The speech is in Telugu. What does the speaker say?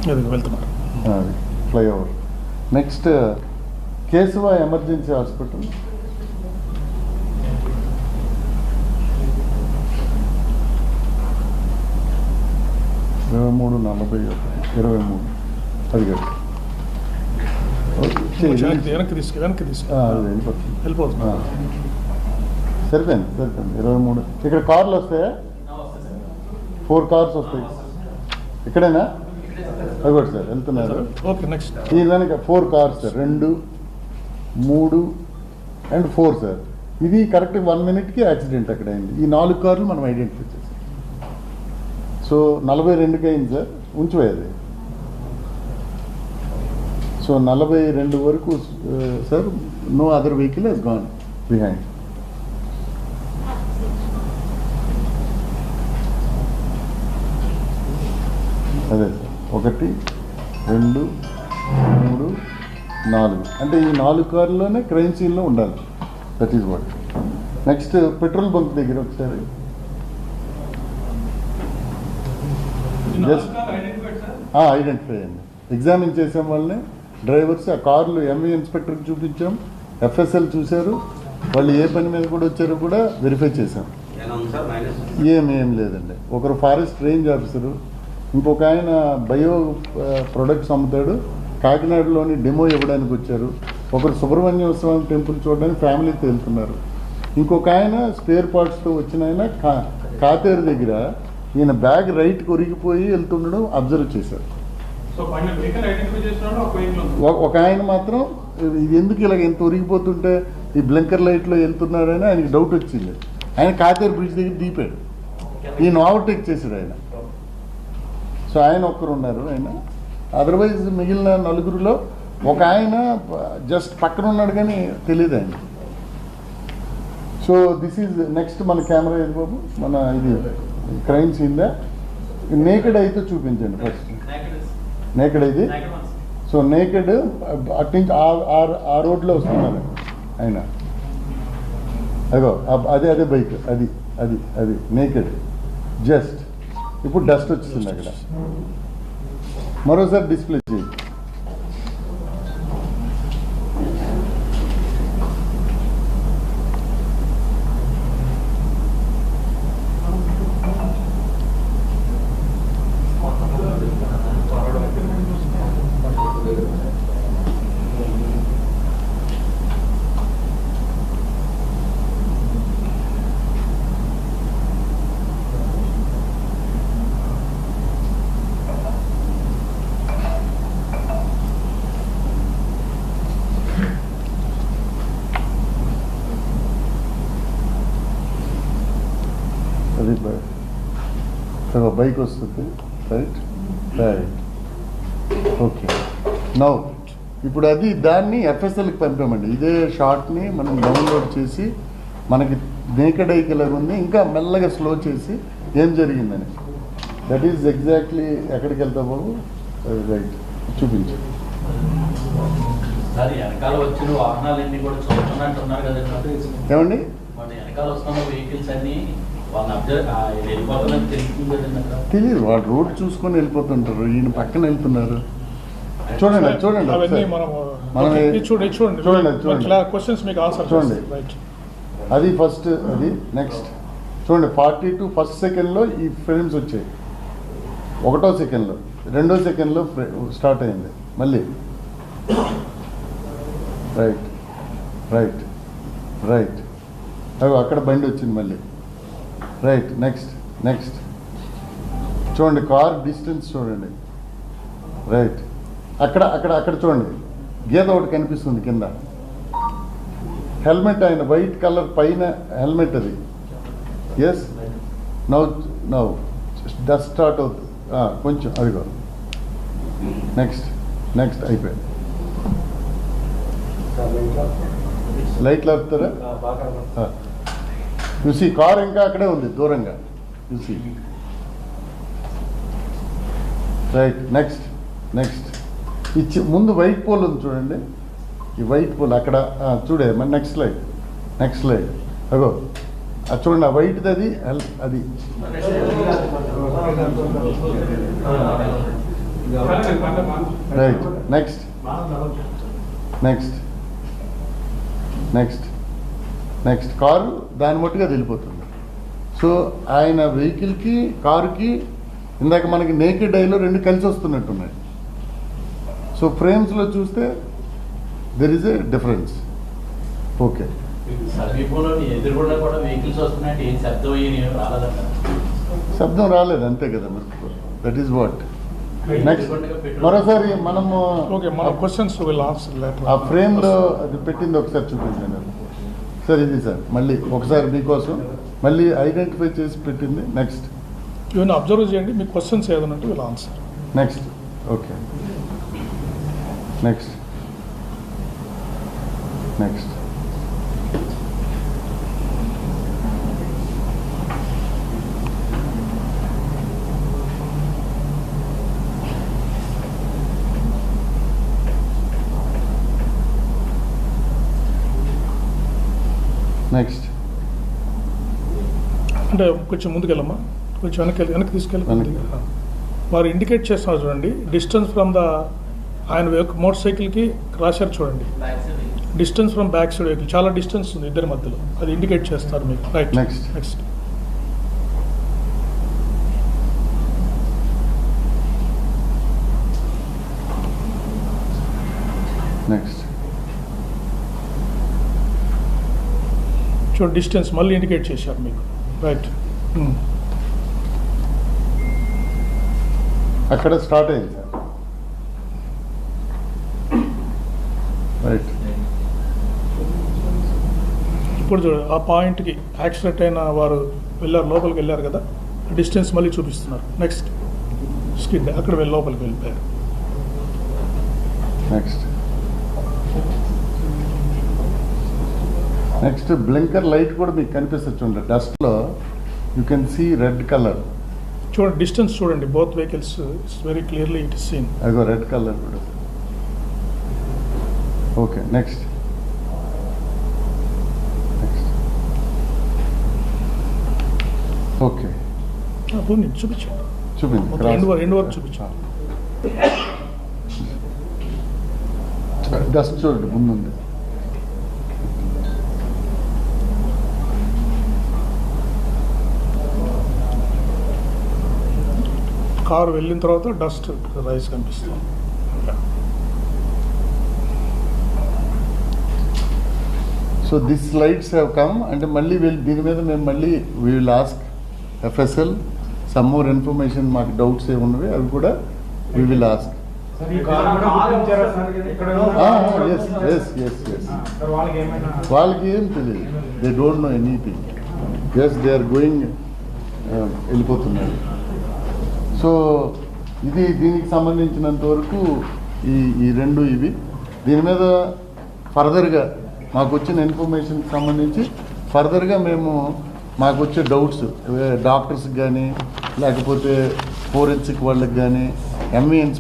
వెళ్తున్నారు. Flyover. Next Keshava emergency hospital. ఇరవై 23:40 అది కాదు వెనక్కి వెళ్ళిపోతుంది. సరిపోయింది 23. ఇక్కడ కార్లు వస్తాయా? 4 కార్స్ వస్తాయి. ఇక్కడేనా? అది కూడా సార్ వెళ్తున్నారు. Okay next. ఈ వెనక 4 కార్స్ సార్, 2, 3 అండ్ 4 సార్. ఇది కరెక్ట్ 1 minute యాక్సిడెంట్ అక్కడ అయింది. ఈ 4 కార్లు మనం ఐడెంటిఫై చేసాం. సో 42కి అయింది సార్, ఉంచిపోయేది. సో 42 వరకు sir no other vehicle has gone behind. అదే సార్ 1, 2, 3, 4 అంటే ఈ 4 కార్లోనే క్రైమ్ సీన్లో ఉండాలి. That is what. Next petrol bunk దగ్గర ఒకసారి ఐడెంటిఫై అయ్యింది. ఎగ్జామిన్ చేసాం వాళ్ళని, డ్రైవర్స్. ఆ కార్లు ఎంవీ ఇన్స్పెక్టర్కి చూపించాం, FSL చూశారు. వాళ్ళు ఏ పని మీద కూడా వచ్చారో కూడా వెరిఫై చేశాం. ఏం లేదండి. ఒకరు ఫారెస్ట్ రేంజ్ ఆఫీసరు, ఇంకొక ఆయన బయో ప్రొడక్ట్స్ అమ్ముతాడు, కాకినాడలోని డెమో ఇవ్వడానికి వచ్చారు. ఒకరు సుబ్రహ్మణ్య స్వామి టెంపుల్ చూడడానికి ఫ్యామిలీతో వెళ్తున్నారు. ఇంకొక ఆయన స్పేర్ పార్ట్స్తో వచ్చిన ఆయన కాతేరు దగ్గర ఈయన బ్యాగ్ రైట్కి ఒరిగిపోయి వెళ్తుండడం అబ్జర్వ్ చేశారు. ఒక ఆయన మాత్రం ఇది ఎందుకు ఇలాగ ఎంత ఒరిగిపోతుంటే ఈ బ్లింకర్ లైట్లో వెళ్తున్నాడని ఆయనకి డౌట్ వచ్చింది. ఆయన కాతేరు బ్రిడ్జ్ దగ్గర దిగిపోయాడు. ఈయన ఓవర్టేక్ చేశాడు ఆయన. సో ఆయన ఒక్కరు ఉన్నారు. ఆయన అదర్వైజ్ మిగిలిన 4గురిలో ఒక ఆయన జస్ట్ పక్కన ఉన్నాడు కానీ తెలియదు ఆయన. సో దిస్ ఈజ్ నెక్స్ట్ మన కెమెరా ఏది బాబు, మన ఇది క్రైమ్ సీన్దా. నేకెడ్ అయితే చూపించండి ఫస్ట్. నేకెడ్ ఇది. సో నేకెడ్ అట్నుంచి ఆ రోడ్లో వస్తున్నారు ఆయన. అదో అదే బైక్, అది నేకెడ్. జస్ట్ ఇప్పుడు డస్ట్ వచ్చింది అక్కడ. మరోసారి డిస్ప్లే చేయి. బైక్ వస్తుంది. రైట్. ఓకే. నౌ ఇప్పుడు దాన్ని FSLకి పంపామండి. ఇదే షార్ట్ని మనం డౌన్లోడ్ చేసి మనకి నేకెడ్ ఐ కలర్ ఉంది, ఇంకా మెల్లగా స్లో చేసి ఏం జరిగిందని. దట్ ఈజ్ ఎగ్జాక్ట్లీ ఎక్కడికి వెళ్తా బాబు. రైట్, చూపించు. ఏమండి తెలియదు, వాడు రోడ్ చూసుకొని వెళ్ళిపోతుంటారు, ఈయన పక్కన వెళ్తున్నారు. చూడండి అది ఫస్ట్. అది నెక్స్ట్ చూడండి 42 ఫస్ట్ సెకండ్లో ఈ ఫ్రేమ్స్ వచ్చాయి. 1వ సెకండ్లో 2వ సెకండ్లో స్టార్ట్ అయింది మళ్ళీ. రైట్ అవి అక్కడ బండి వచ్చింది మళ్ళీ. రైట్. నెక్స్ట్ చూడండి కార్ డిస్టెన్స్ చూడండి. రైట్. అక్కడ చూడండి గీత ఒకటి కనిపిస్తుంది కింద. హెల్మెట్ ఆయన వైట్ కలర్ పైన హెల్మెట్ అది. ఎస్. నౌ డస్ట్ స్టార్ట్ అవుతుంది కొంచెం. అదిగో నెక్స్ట్ అయిపోయింది. లైట్లు ఆపుతారా? చూసి కార్ ఇంకా అక్కడే ఉంది దూరంగా చూసి. రైట్. నెక్స్ట్ ఇచ్చి ముందు వైట్ పోల్ ఉంది చూడండి. ఈ వైట్ పోల్ అక్కడ చూడే. మరి నెక్స్ట్ లైట్ అగో అది చూడండి. ఆ వైట్ది అది right. Next next next next car దాని మట్టుగా వెళ్ళిపోతుంది. సో ఆయన వెహికల్కి కారుకి ఇందాక మనకి నేకెడ్ ఐలో రెండు కలిసి వస్తున్నట్టున్నాయి. సో ఫ్రేమ్స్లో చూస్తే there is a difference. Okay, సమీపంలో ఎదురుగుండా కూడా వెహికల్స్ వస్తున్నాయంటే ఏం శబ్దం అయ్యి రాలేదంట. శబ్దం రాలేదు, అంతే కదా మరి. That is what. నెక్స్ట్ మరోసారి మనము క్వశ్చన్స్ విల్ ఆన్సర్ లేటర్. ఆ ఫ్రేమ్లో అది పెట్టింది ఒకసారి చూపించండి సార్. ఇది సార్ మళ్ళీ ఒకసారి మీకోసం మళ్ళీ ఐడెంటిఫై చేసి పెట్టింది. నెక్స్ట్ ఇవన్నీ అబ్జర్వ్ చేయండి, మీ క్వశ్చన్స్ ఏదైనా ఉంటే will answer. Next okay, next next next అంటే కొంచెం ముందుకెళ్ళమ్మా, కొంచెం వెనక్కి తీసుకెళ్ళి వారు ఇండికేట్ చేస్తున్నారు చూడండి. డిస్టెన్స్ ఫ్రమ్ ద ఆయన మోటార్ సైకిల్కి రాశారు చూడండి. Distance from back side vehicle చాలా డిస్టెన్స్ ఉంది ఇద్దరి మధ్యలో, అది ఇండికేట్ చేస్తారు మీకు. రైట్. నెక్స్ట్ నెక్స్ట్ నెక్స్ట్ చూడండి, డిస్టెన్స్ మళ్ళీ ఇండికేట్ చేశారు మీకు. రైట్. అక్కడ స్టార్ట్ అయింది సార్. రైట్. ఇప్పుడు చూడండి, ఆ పాయింట్కి యాక్సిడెంట్ అయిన వారు వెళ్ళారు, లోపలికి వెళ్ళారు కదా, డిస్టెన్స్ మళ్ళీ చూపిస్తున్నారు. నెక్స్ట్ స్కిడ్ అక్కడ వెళ్ళి లోపలికి వెళ్ళిపోయారు. నెక్స్ట్ నెక్స్ట్ బ్లింకర్ లైట్ కూడా మీకు కనిపిస్తుంది చూడండి. డస్ట్లో you can see red colour. చూడండి డిస్టెన్స్ చూడండి, both vehicles it's very clearly it is seen. అదిగో రెడ్ కలర్ కూడా. ఓకే, నెక్స్ట్ నెక్స్ట్ ఓకే పోనీ చూపించండి, చూపింది. ఎండ్ వరకు చూపించండి. డస్ట్ చూడండి ముందుంది. కారు వెళ్ళిన తర్వాత డస్ట్ రైస్ కనిపిస్తుంది. So this lights have come అంటే మళ్ళీ దీని మీద మేము మళ్ళీ we will ask FSL some more information. మాకు డౌట్స్ ఏమున్నవి అవి కూడా వీ విల్ ఆస్క్. వాళ్ళకి ఏం తెలియదు, they don't know anything. Just they are going, వెళ్ళిపోతున్నారు. సో ఇది దీనికి సంబంధించినంత వరకు ఈ రెండు ఇవి. దీని మీద ఫర్దర్గా మాకు వచ్చిన ఇన్ఫర్మేషన్కి సంబంధించి ఫర్దర్గా మేము మాకు వచ్చే డౌట్స్ డాక్టర్స్కి కానీ లేకపోతే ఫోరెన్సిక్ వాళ్ళకి కానీ ఎంఈఎన్స్